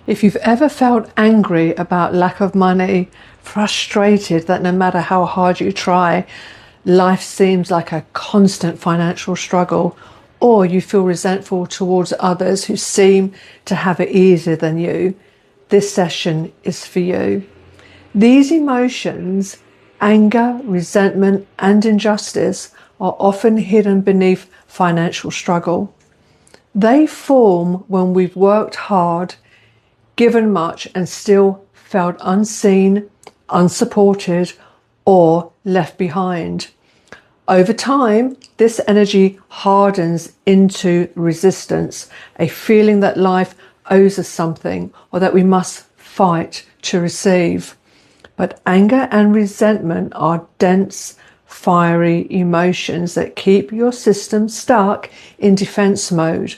If you've ever felt angry about lack of money, frustrated that no matter how hard you try, life seems like a constant financial struggle, or you feel resentful towards others who seem to have it easier than you, this session is for you. These emotions, anger, resentment, and injustice, are often hidden beneath financial struggle. They form when we've worked hard, given much, and still felt unseen, unsupported, or left behind. Over time, this energy hardens into resistance, a feeling that life owes us something or that we must fight to receive. But anger and resentment are dense, fiery emotions that keep your system stuck in defense mode,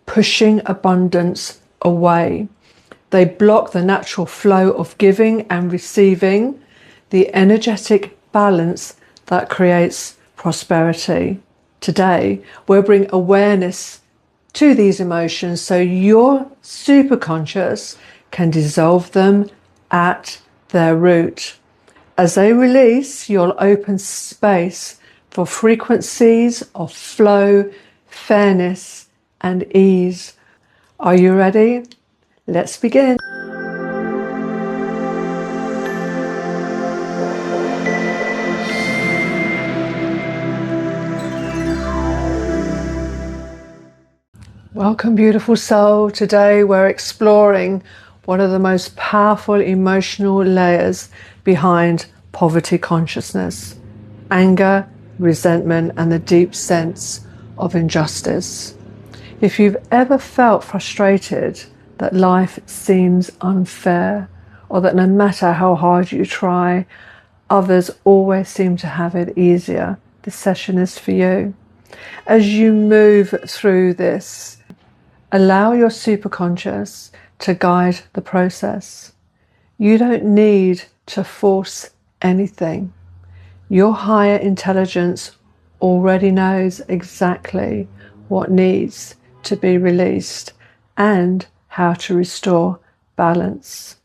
pushing abundance away. They block the natural flow of giving and receiving, the energetic balance that creates prosperity. Today, we'll bring awareness to these emotions so your superconscious can dissolve them at their root. As they release, you'll open space for frequencies of flow, fairness, and ease. Are you ready? Let's begin. Welcome, beautiful soul. Today we're exploring one of the most powerful emotional layers behind poverty consciousness: anger, resentment, and the deep sense of injustice. If you've ever felt frustrated that life seems unfair, or that no matter how hard you try, others always seem to have it easier, this session is for you. As you move through this, allow your superconscious to guide the process. You don't need to force anything. Your higher intelligence already knows exactly what needs to be released and how to restore balance.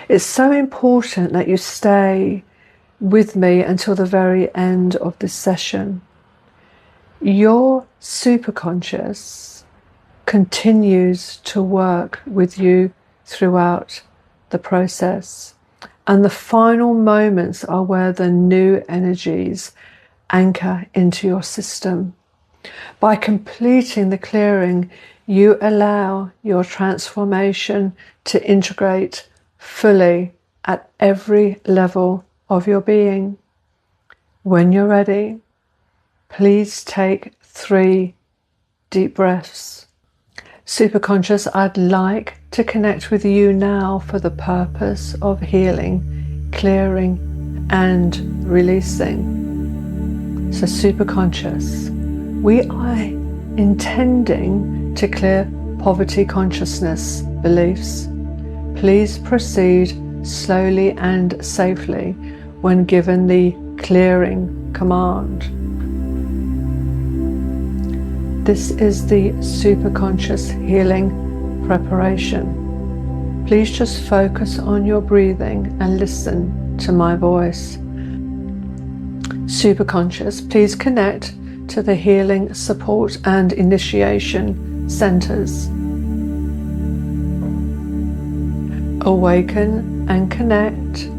It's so important that you stay with me until the very end of this session. Your superconscious continues to work with you throughout the process, and the final moments are where the new energies anchor into your system. By completing the clearing, you allow your transformation to integrate fully at every level of your being. When you're ready, please take 3 deep breaths. Superconscious, I'd like to connect with you now for the purpose of healing, clearing, and releasing. So Superconscious, we are intending to clear poverty consciousness beliefs. Please proceed slowly and safely when given the clearing command. This is the Superconscious healing preparation. Please just focus on your breathing and listen to my voice. Superconscious, please connect to the healing support and initiation centers. Awaken and connect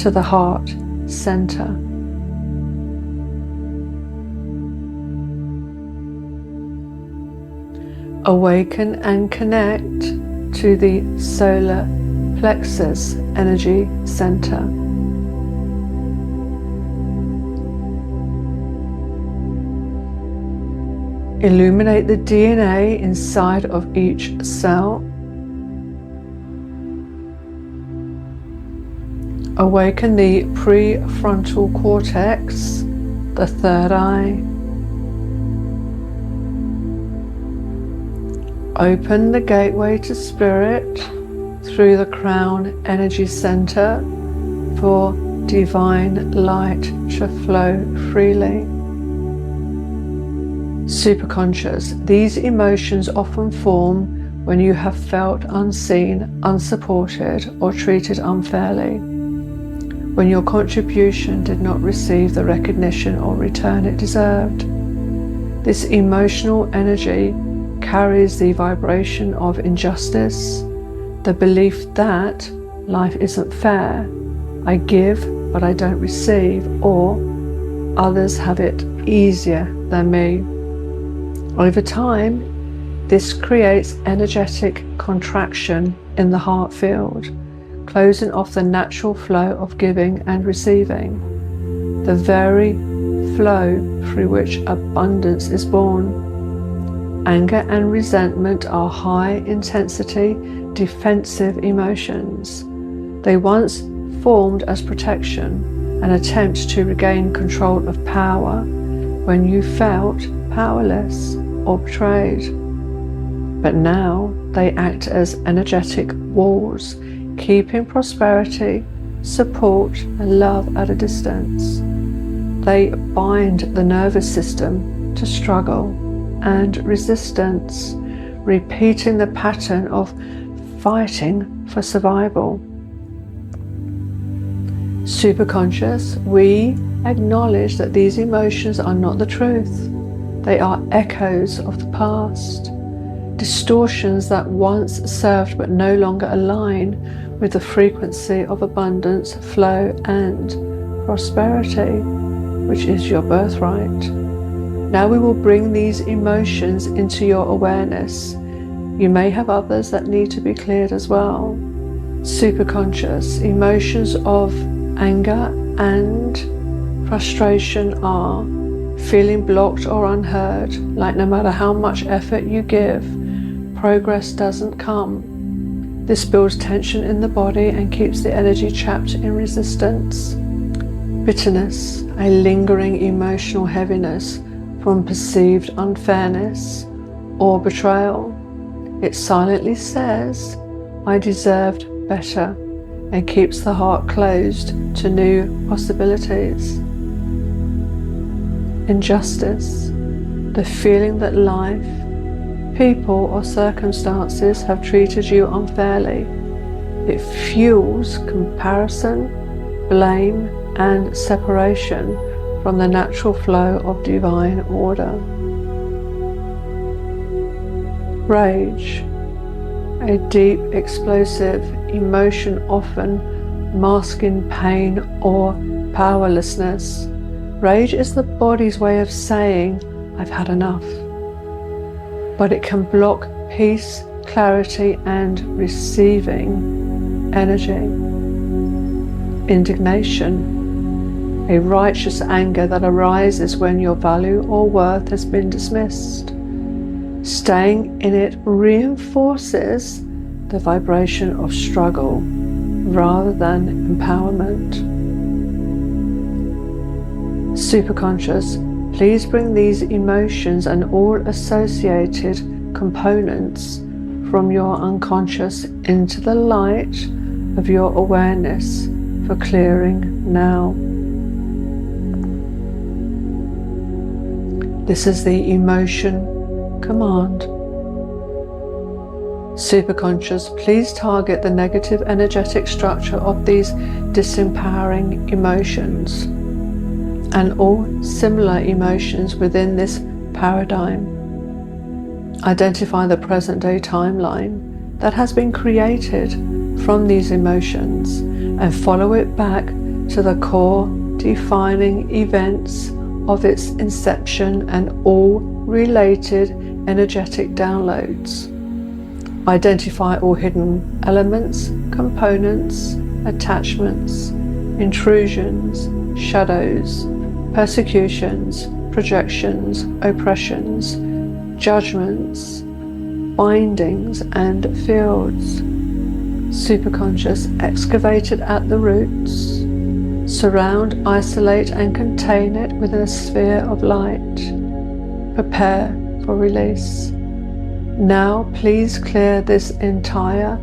to the heart center. Awaken and connect to the solar plexus energy center. Illuminate the DNA inside of each cell. Awaken the prefrontal cortex, the third eye. Open the gateway to spirit through the crown energy center for divine light to flow freely. Superconscious, these emotions often form when you have felt unseen, unsupported, or treated unfairly, when your contribution did not receive the recognition or return it deserved. This emotional energy carries the vibration of injustice, the belief that life isn't fair, I give but I don't receive, or others have it easier than me. Over time, this creates energetic contraction in the heart field, closing off the natural flow of giving and receiving, the very flow through which abundance is born. Anger and resentment are high-intensity, defensive emotions. They once formed as protection, an attempt to regain control of power when you felt powerless or betrayed. But now they act as energetic walls, keeping prosperity, support, and love at a distance. They bind the nervous system to struggle and resistance, repeating the pattern of fighting for survival. Superconscious, we acknowledge that these emotions are not the truth. They are echoes of the past, distortions that once served but no longer align with the frequency of abundance, flow, and prosperity, which is your birthright. Now we will bring these emotions into your awareness. You may have others that need to be cleared as well. Superconscious, emotions of anger and frustration are feeling blocked or unheard, like no matter how much effort you give, progress doesn't come. This builds tension in the body and keeps the energy trapped in resistance. Bitterness, a lingering emotional heaviness from perceived unfairness or betrayal. It silently says, I deserved better, and keeps the heart closed to new possibilities. Injustice, the feeling that life, people, or circumstances have treated you unfairly. It fuels comparison, blame, and separation from the natural flow of divine order. Rage, a deep, explosive emotion, often masking pain or powerlessness. Rage is the body's way of saying, I've had enough. But it can block peace, clarity, and receiving energy. Indignation, a righteous anger that arises when your value or worth has been dismissed. Staying in it reinforces the vibration of struggle rather than empowerment. Superconscious, please bring these emotions and all associated components from your unconscious into the light of your awareness for clearing now. This is the emotion command. Superconscious, please target the negative energetic structure of these disempowering emotions and all similar emotions within this paradigm. Identify the present-day timeline that has been created from these emotions and follow it back to the core defining events of its inception and all related energetic downloads. Identify all hidden elements, components, attachments, intrusions, shadows, persecutions, projections, oppressions, judgments, bindings, and fields. Superconscious, excavated at the roots. Surround, isolate, and contain it within a sphere of light. Prepare for release. Now please clear this entire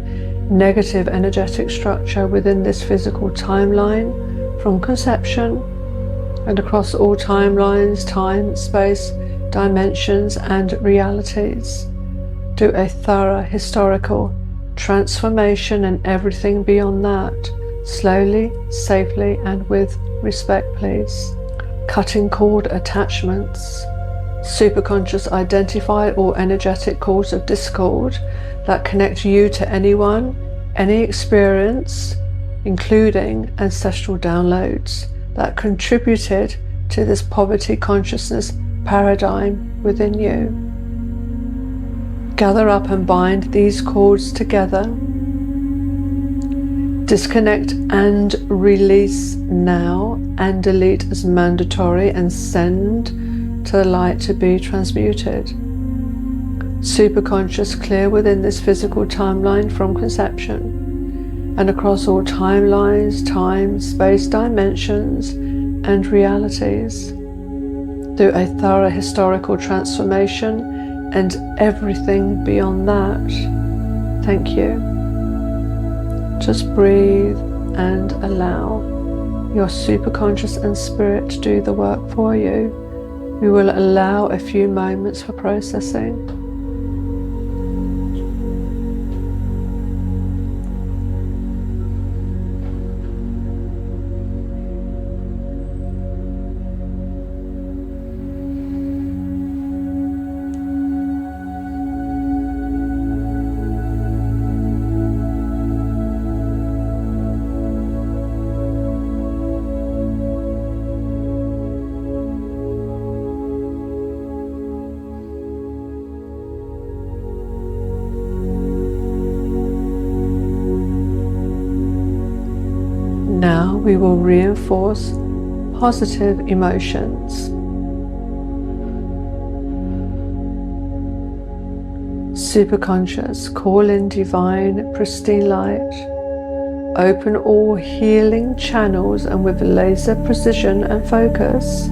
negative energetic structure within this physical timeline from conception and across all timelines, time, space, dimensions, and realities. Do a thorough historical transformation and everything beyond that, slowly, safely, and with respect, please. Cutting cord attachments. Superconscious, identify all energetic cords of discord that connect you to anyone, any experience, including ancestral downloads that contributed to this poverty consciousness paradigm within you. Gather up and bind these cords together. Disconnect and release now, and delete as mandatory, and send to the light to be transmuted. Superconscious, clear within this physical timeline from conception and across all timelines, time, space, dimensions, and realities. Do a thorough historical transformation and everything beyond that. Thank you. Just breathe and allow your superconscious and spirit to do the work for you. We will allow a few moments for processing. Now we will reinforce positive emotions. Superconscious, call in divine, pristine light. Open all healing channels, and with laser precision and focus,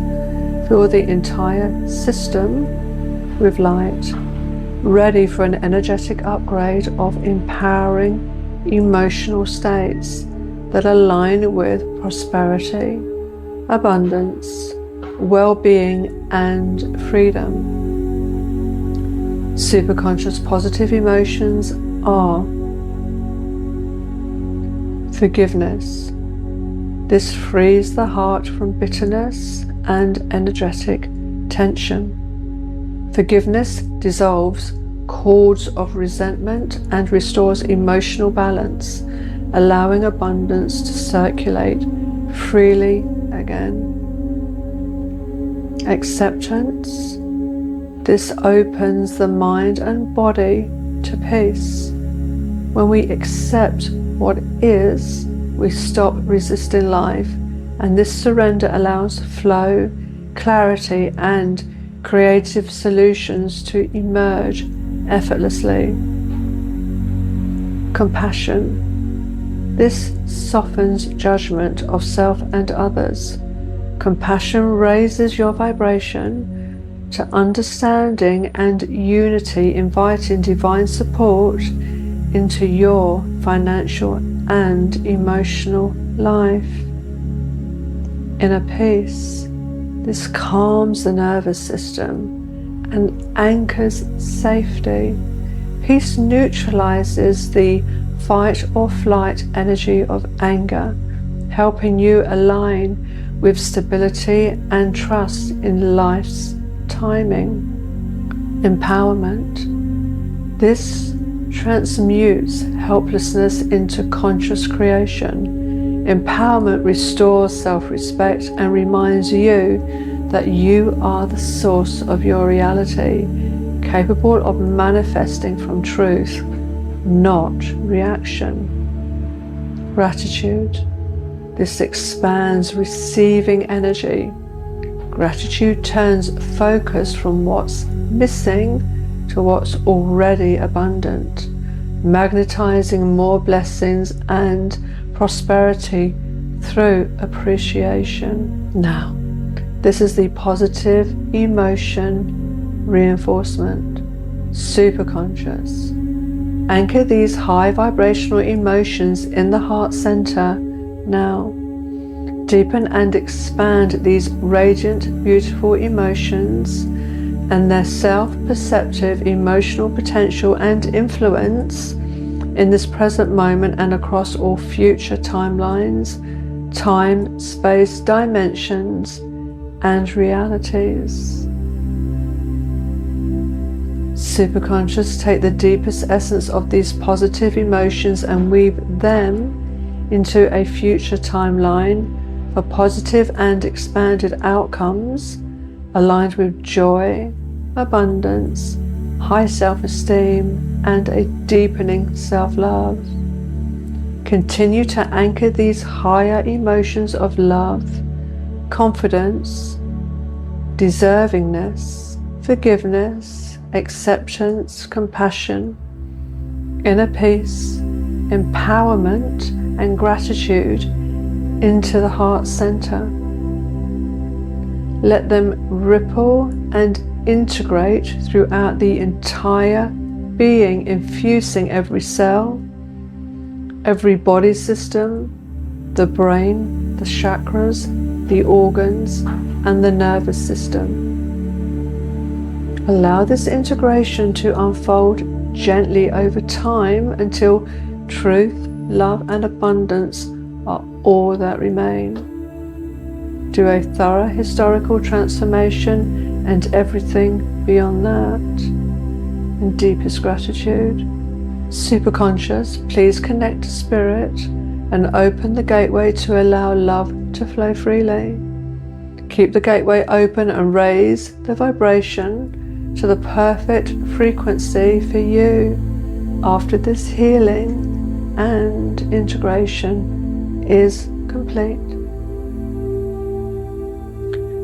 fill the entire system with light, ready for an energetic upgrade of empowering emotional states that align with prosperity, abundance, well-being, and freedom. Superconscious positive emotions are forgiveness. This frees the heart from bitterness and energetic tension. Forgiveness dissolves cords of resentment and restores emotional balance, allowing abundance to circulate freely again. Acceptance. This opens the mind and body to peace. When we accept what is, we stop resisting life, and this surrender allows flow, clarity, and creative solutions to emerge effortlessly. Compassion. This softens judgment of self and others. Compassion raises your vibration to understanding and unity, inviting divine support into your financial and emotional life. Inner peace. This calms the nervous system and anchors safety. Peace neutralizes the fight or flight energy of anger, helping you align with stability and trust in life's timing. Empowerment. This transmutes helplessness into conscious creation. Empowerment restores self-respect and reminds you that you are the source of your reality, capable of manifesting from truth, not reaction. Gratitude. This expands receiving energy. Gratitude turns focus from what's missing to what's already abundant, magnetizing more blessings and prosperity through appreciation. Now, this is the positive emotion reinforcement. Superconscious. Anchor these high vibrational emotions in the heart center now. Deepen and expand these radiant, beautiful emotions and their self-perceptive emotional potential and influence in this present moment and across all future timelines, time, space, dimensions, and realities. Superconscious, take the deepest essence of these positive emotions and weave them into a future timeline for positive and expanded outcomes aligned with joy, abundance, high self-esteem, and a deepening self-love. Continue to anchor these higher emotions of love, confidence, deservingness, forgiveness, acceptance, compassion, inner peace, empowerment, and gratitude into the heart center. Let them ripple and integrate throughout the entire being, infusing every cell, every body system, the brain, the chakras, the organs, and the nervous system. Allow this integration to unfold gently over time until truth, love, and abundance are all that remain. Do a thorough historical transformation and everything beyond that. In deepest gratitude. Superconscious, please connect to Spirit and open the gateway to allow love to flow freely. Keep the gateway open and raise the vibration to the perfect frequency for you after this healing and integration is complete.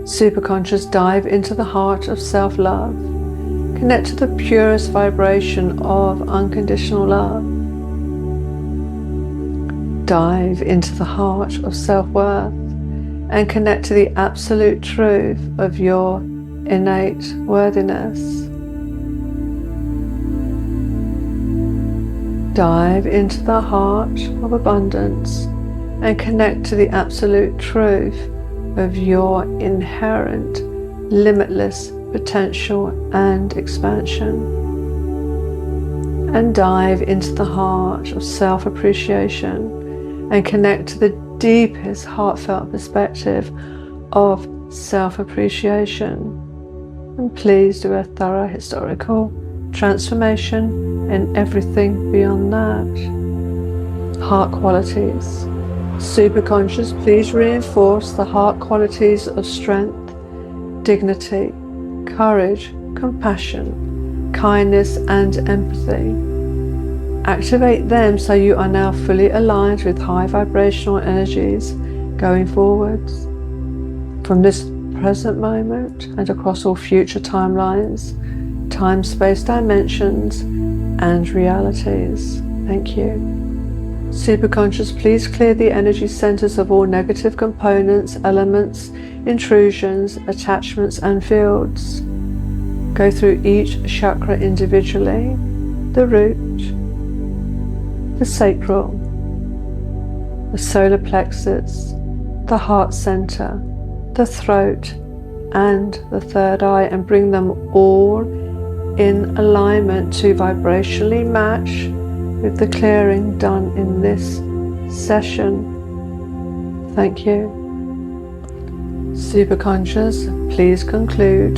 Superconscious, dive into the heart of self-love. Connect to the purest vibration of unconditional love. Dive into the heart of self-worth and connect to the absolute truth of your innate worthiness. Dive into the heart of abundance and connect to the absolute truth of your inherent, limitless potential and expansion. And dive into the heart of self-appreciation and connect to the deepest heartfelt perspective of self-appreciation. And please do a thorough historical transformation and everything beyond that. Heart qualities. Superconscious, please reinforce the heart qualities of strength, dignity, courage, compassion, kindness, and empathy. Activate them so you are now fully aligned with high vibrational energies going forwards. From this present moment and across all future timelines, time, space, dimensions, and realities. Thank you. Superconscious, please clear the energy centers of all negative components, elements, intrusions, attachments, and fields. Go through each chakra individually: the root, the sacral, the solar plexus, the heart center, the throat, and the third eye, and bring them all in alignment to vibrationally match with the clearing done in this session. Thank you. Superconscious, please conclude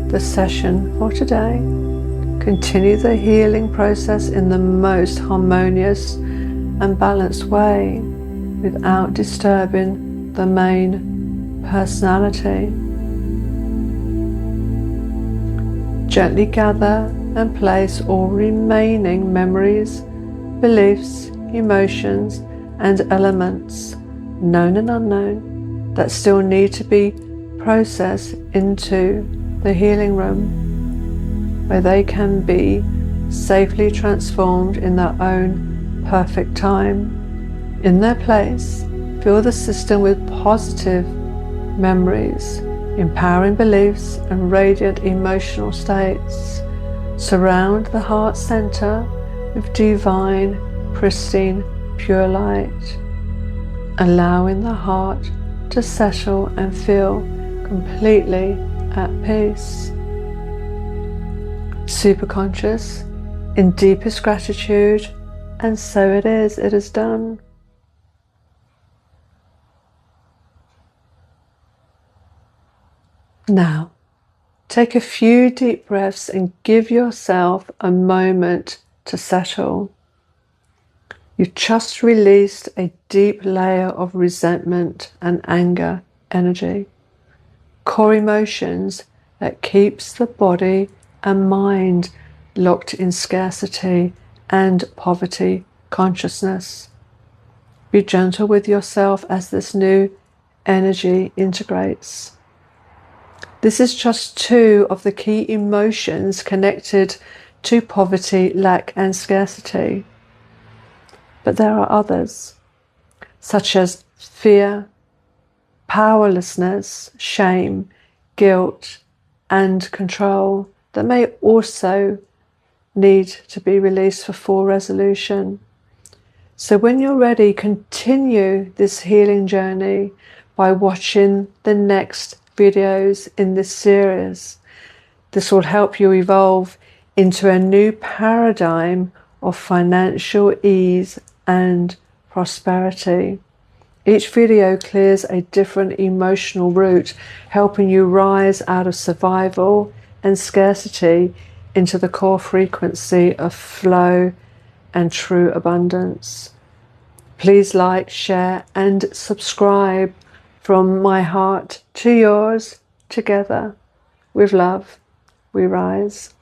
the session for today. Continue the healing process in the most harmonious and balanced way without disturbing the main personality. Gently gather and place all remaining memories, beliefs, emotions, and elements, known and unknown, that still need to be processed into the healing room, where they can be safely transformed in their own perfect time. In their place, fill the system with positive memories, empowering beliefs, and radiant emotional states. Surround the heart center with divine, pristine, pure light, allowing the heart to settle and feel completely at peace. Superconscious, in deepest gratitude, and so it is done. Now, take a few deep breaths and give yourself a moment to settle. You've just released a deep layer of resentment and anger energy, core emotions that keeps the body and mind locked in scarcity and poverty consciousness. Be gentle with yourself as this new energy integrates. This is just two of the key emotions connected to poverty, lack, and scarcity. But there are others, such as fear, powerlessness, shame, guilt, and control that may also need to be released for full resolution. So when you're ready, continue this healing journey by watching the next videos in this series. This will help you evolve into a new paradigm of financial ease and prosperity. Each video clears a different emotional route, helping you rise out of survival and scarcity into the core frequency of flow and true abundance. Please like, share, and subscribe. From my heart to yours, together with love, we rise.